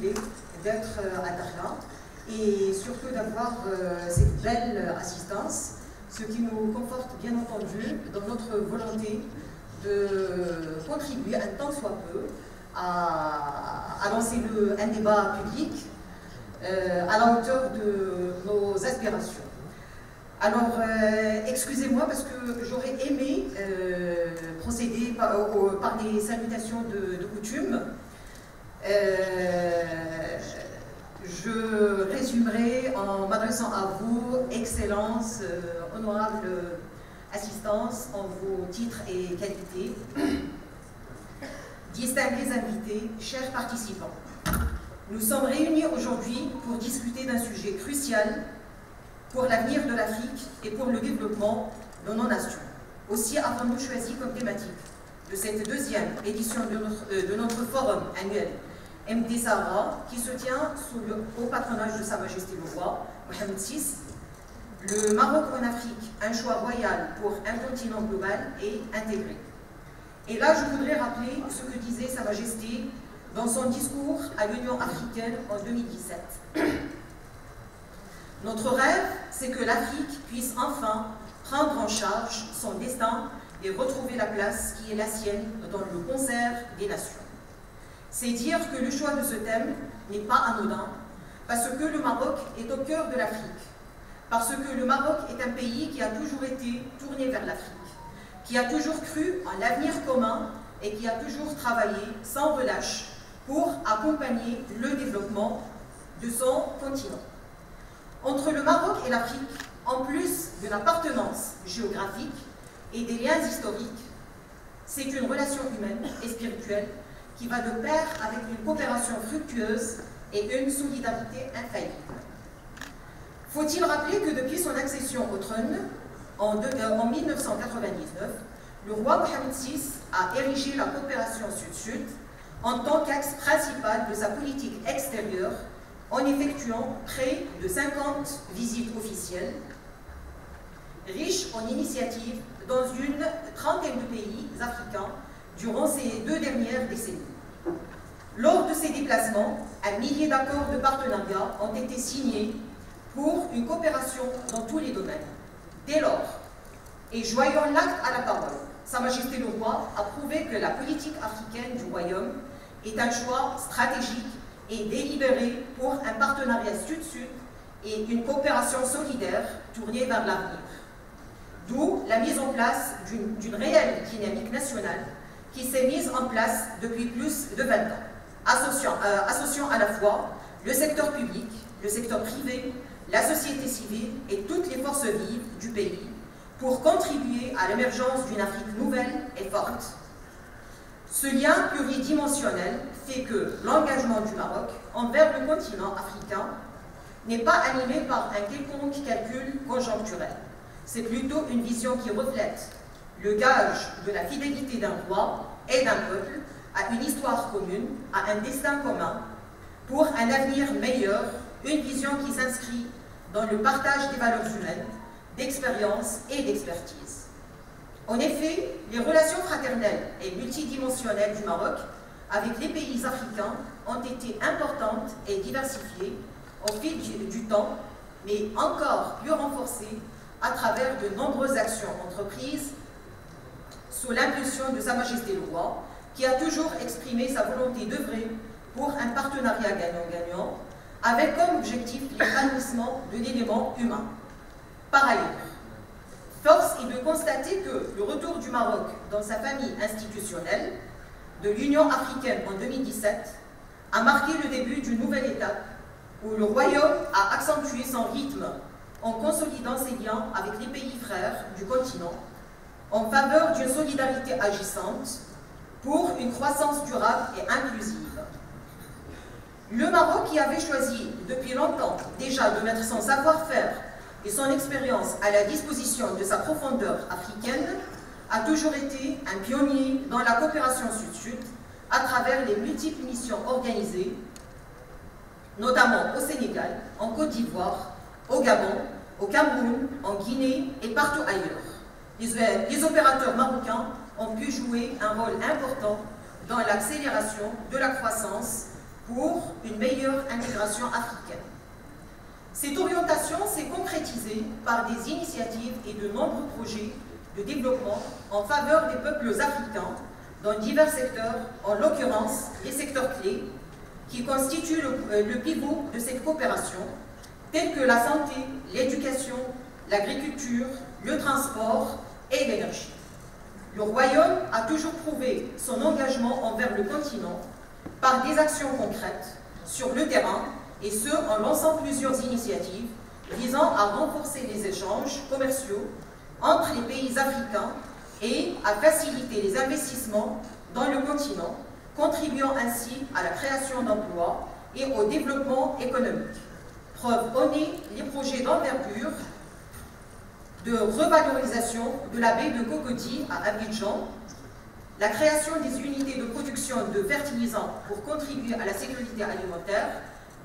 l'opportunité d'être à Dakhla et surtout d'avoir cette belle assistance, ce qui nous conforte bien entendu dans notre volonté de contribuer un tant soit peu à lancer un débat public à la hauteur de nos aspirations. Alors, excusez-moi parce que j'aurais aimé procéder par des salutations de coutume. Je résumerai en m'adressant à vous, Excellence, honorable assistance, en vos titres et qualités. Distingués invités, chers participants, nous sommes réunis aujourd'hui pour discuter d'un sujet crucial pour l'avenir de l'Afrique et pour le développement de nos nations. Aussi avons-nous choisi comme thématique de cette deuxième édition de notre forum annuel MD Sahara, qui se tient sous le haut patronage de Sa Majesté le Roi, Mohamed VI, le Maroc en Afrique, un choix royal pour un continent global et intégré. Et là, je voudrais rappeler ce que disait Sa Majesté dans son discours à l'Union africaine en 2017. Notre rêve, c'est que l'Afrique puisse enfin prendre en charge son destin et retrouver la place qui est la sienne dans le concert des nations. C'est dire que le choix de ce thème n'est pas anodin, parce que le Maroc est au cœur de l'Afrique, parce que le Maroc est un pays qui a toujours été tourné vers l'Afrique, qui a toujours cru en l'avenir commun et qui a toujours travaillé sans relâche pour accompagner le développement de son continent. Entre le Maroc et l'Afrique, en plus de l'appartenance géographique et des liens historiques, c'est une relation humaine et spirituelle qui va de pair avec une coopération fructueuse et une solidarité infaillible. Faut-il rappeler que depuis son accession au trône, en 1999, le roi Mohamed VI a érigé la coopération Sud-Sud en tant qu'axe principal de sa politique extérieure, en effectuant près de 50 visites officielles, riches en initiatives dans une trentaine de pays africains durant ces 2 dernières décennies. Lors de ces déplacements, un millier d'accords de partenariat ont été signés pour une coopération dans tous les domaines. Dès lors, et joignant l'acte à la parole, Sa Majesté le Roi a prouvé que la politique africaine du Royaume est un choix stratégique et délibéré pour un partenariat Sud-Sud et une coopération solidaire tournée vers l'avenir. D'où la mise en place d'une réelle dynamique nationale qui s'est mise en place depuis plus de 20 ans, associant à la fois le secteur public, le secteur privé, la société civile et toutes les forces vives du pays pour contribuer à l'émergence d'une Afrique nouvelle et forte. Ce lien pluridimensionnel fait que l'engagement du Maroc envers le continent africain n'est pas animé par un quelconque calcul conjoncturel. C'est plutôt une vision qui reflète le gage de la fidélité d'un roi et d'un peuple à une histoire commune, à un destin commun, pour un avenir meilleur, une vision qui s'inscrit dans le partage des valeurs humaines, d'expérience et d'expertise. En effet, les relations fraternelles et multidimensionnelles du Maroc avec les pays africains ont été importantes et diversifiées au fil du temps, mais encore plus renforcées à travers de nombreuses actions entreprises sous l'impulsion de Sa Majesté le Roi, qui a toujours exprimé sa volonté d'œuvrer pour un partenariat gagnant-gagnant, avec comme objectif l'épanouissement de l'élément humain. Par ailleurs, force est de constater que le retour du Maroc dans sa famille institutionnelle de l'Union africaine en 2017 a marqué le début d'une nouvelle étape où le Royaume a accentué son rythme en consolidant ses liens avec les pays frères du continent en faveur d'une solidarité agissante pour une croissance durable et inclusive. Le Maroc, qui avait choisi depuis longtemps déjà de mettre son savoir-faire et son expérience à la disposition de sa profondeur africaine, a toujours été un pionnier dans la coopération Sud-Sud à travers les multiples missions organisées, notamment au Sénégal, en Côte d'Ivoire, au Gabon, au Cameroun, en Guinée et partout ailleurs. Les opérateurs marocains ont pu jouer un rôle important dans l'accélération de la croissance pour une meilleure intégration africaine. Cette orientation s'est concrétisée par des initiatives et de nombreux projets de développement en faveur des peuples africains dans divers secteurs, en l'occurrence les secteurs clés qui constituent le pivot de cette coopération, tels que la santé, l'éducation, l'agriculture, le transport et l'énergie. Le Royaume a toujours prouvé son engagement envers le continent par des actions concrètes sur le terrain, et ce en lançant plusieurs initiatives visant à renforcer les échanges commerciaux entre les pays africains et à faciliter les investissements dans le continent, contribuant ainsi à la création d'emplois et au développement économique. Preuve en est les projets d'envergure de revalorisation de la baie de Cocody à Abidjan, la création des unités de production de fertilisants pour contribuer à la sécurité alimentaire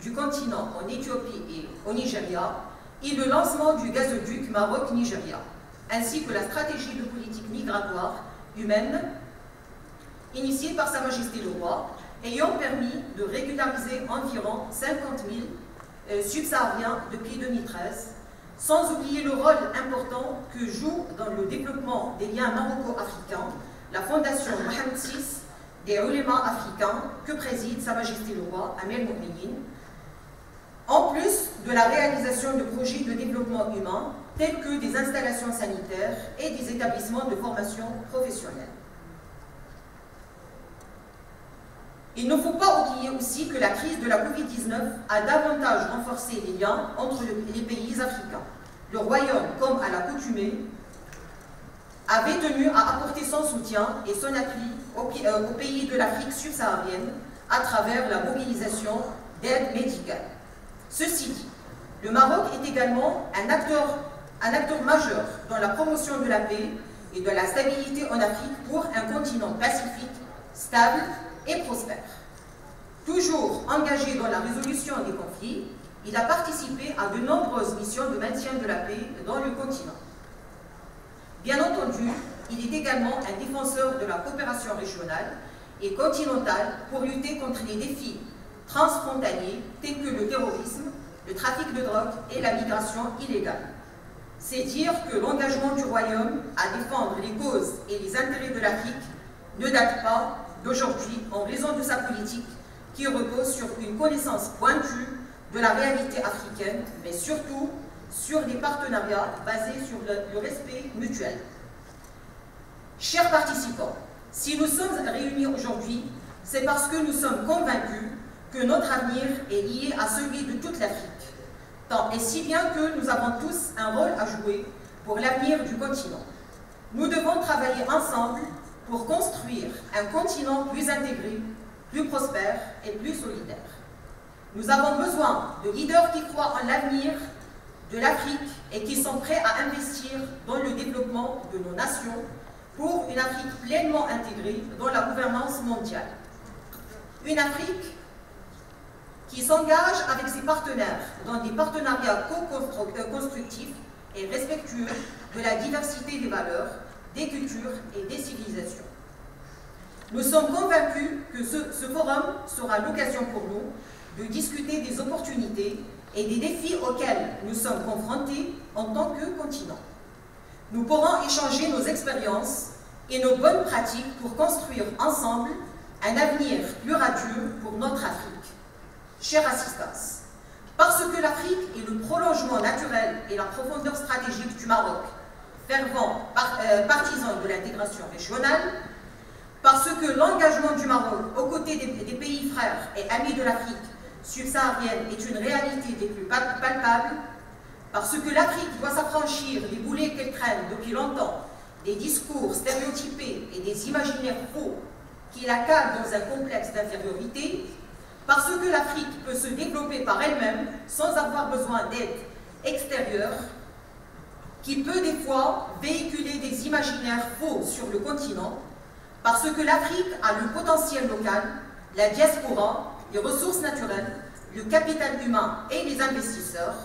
du continent en Éthiopie et au Nigeria, et le lancement du gazoduc Maroc-Nigeria, ainsi que la stratégie de politique migratoire humaine initiée par Sa Majesté le Roi, ayant permis de régulariser environ 50 000 subsahariens depuis 2013, sans oublier le rôle important que joue dans le développement des liens maroco-africains la Fondation Mohamed VI des Oulémas africains que préside Sa Majesté le Roi Amir Mouminin, en plus de la réalisation de projets de développement humain tels que des installations sanitaires et des établissements de formation professionnelle. Il ne faut pas oublier aussi que la crise de la Covid-19 a davantage renforcé les liens entre les pays africains. Le Royaume, comme à l'accoutumée, avait tenu à apporter son soutien et son appui aux pays de l'Afrique subsaharienne à travers la mobilisation d'aide médicale. Ceci dit, le Maroc est également un acteur majeur dans la promotion de la paix et de la stabilité en Afrique pour un continent pacifique, stable et prospère. Toujours engagé dans la résolution des conflits, il a participé à de nombreuses missions de maintien de la paix dans le continent. Bien entendu, il est également un défenseur de la coopération régionale et continentale pour lutter contre les défis transfrontaliers tels que le terrorisme, le trafic de drogue et la migration illégale. C'est dire que l'engagement du Royaume à défendre les causes et les intérêts de l'Afrique ne date pas d'aujourd'hui en raison de sa politique qui repose sur une connaissance pointue de la réalité africaine, mais surtout sur des partenariats basés sur le respect mutuel. Chers participants, si nous sommes réunis aujourd'hui, c'est parce que nous sommes convaincus que notre avenir est lié à celui de toute l'Afrique, tant et si bien que nous avons tous un rôle à jouer pour l'avenir du continent. Nous devons travailler ensemble pour construire un continent plus intégré, plus prospère et plus solidaire. Nous avons besoin de leaders qui croient en l'avenir de l'Afrique et qui sont prêts à investir dans le développement de nos nations pour une Afrique pleinement intégrée dans la gouvernance mondiale. Une Afrique qui s'engage avec ses partenaires dans des partenariats co-constructifs et respectueux de la diversité des valeurs, des cultures et des civilisations. Nous sommes convaincus que ce forum sera l'occasion pour nous de discuter des opportunités et des défis auxquels nous sommes confrontés en tant que continent. Nous pourrons échanger nos expériences et nos bonnes pratiques pour construire ensemble un avenir plus radieux pour notre Afrique. Chère assistance, parce que l'Afrique est le prolongement naturel et la profondeur stratégique du Maroc, fervent partisan de l'intégration régionale, parce que l'engagement du Maroc aux côtés des pays frères et amis de l'Afrique subsaharienne est une réalité des plus palpables, parce que l'Afrique doit s'affranchir des boulets qu'elle traîne depuis longtemps, des discours stéréotypés et des imaginaires faux qui la calent dans un complexe d'infériorité, parce que l'Afrique peut se développer par elle-même sans avoir besoin d'aide extérieure, qui peut des fois véhiculer des imaginaires faux sur le continent, parce que l'Afrique a le potentiel local, la diaspora, les ressources naturelles, le capital humain et les investisseurs,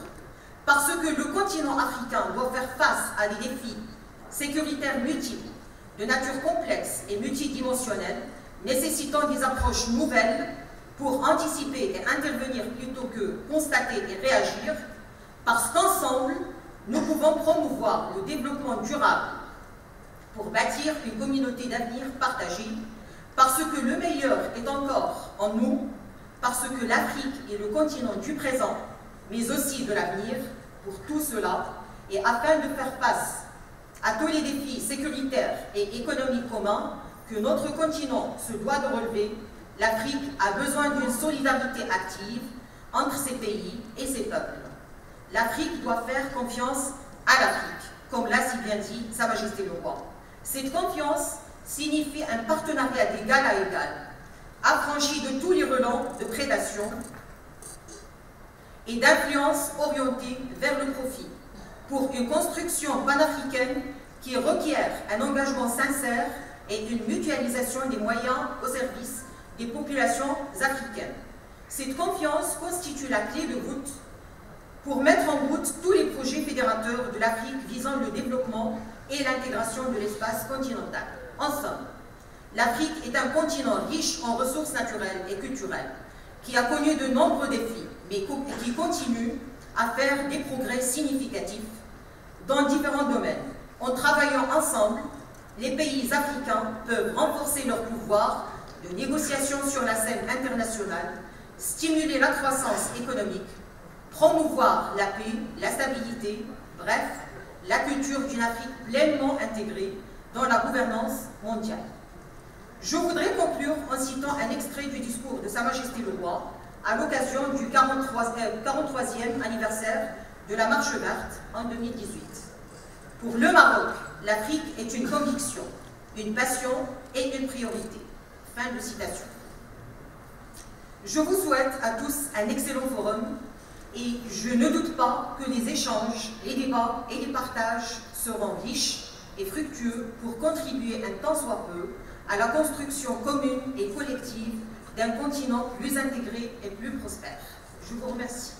parce que le continent africain doit faire face à des défis sécuritaires multiples, de nature complexe et multidimensionnelle, nécessitant des approches nouvelles pour anticiper et Ensemble, nous pouvons promouvoir le développement durable pour bâtir une communauté d'avenir partagée, parce que le meilleur est encore en nous, parce que l'Afrique est le continent du présent, mais aussi de l'avenir. Pour tout cela, et afin de faire face à tous les défis sécuritaires et économiques communs que notre continent se doit de relever, l'Afrique a besoin d'une solidarité active entre ses pays et ses peuples. L'Afrique doit faire confiance à l'Afrique, comme l'a si bien dit Sa Majesté le Roi. Cette confiance signifie un partenariat d'égal à égal, affranchi de tous les relents de prédation et d'influence orientée vers le profit, pour une construction panafricaine qui requiert un engagement sincère et une mutualisation des moyens au service des populations africaines. Cette confiance constitue la clé de voûte pour mettre en route tous les projets fédérateurs de l'Afrique visant le développement et l'intégration de l'espace continental. En somme, l'Afrique est un continent riche en ressources naturelles et culturelles, qui a connu de nombreux défis, mais qui continue à faire des progrès significatifs dans différents domaines. En travaillant ensemble, les pays africains peuvent renforcer leur pouvoir de négociation sur la scène internationale, stimuler la croissance économique, promouvoir la paix, la stabilité, bref, la culture d'une Afrique pleinement intégrée dans la gouvernance mondiale. Je voudrais conclure en citant un extrait du discours de Sa Majesté le Roi à l'occasion du 43e anniversaire de la Marche verte en 2018. Pour le Maroc, l'Afrique est une conviction, une passion et une priorité. Fin de citation. Je vous souhaite à tous un excellent forum et je ne doute pas que les échanges, les débats et les partages seront riches et fructueux pour contribuer un tant soit peu à la construction commune et collective d'un continent plus intégré et plus prospère. Je vous remercie.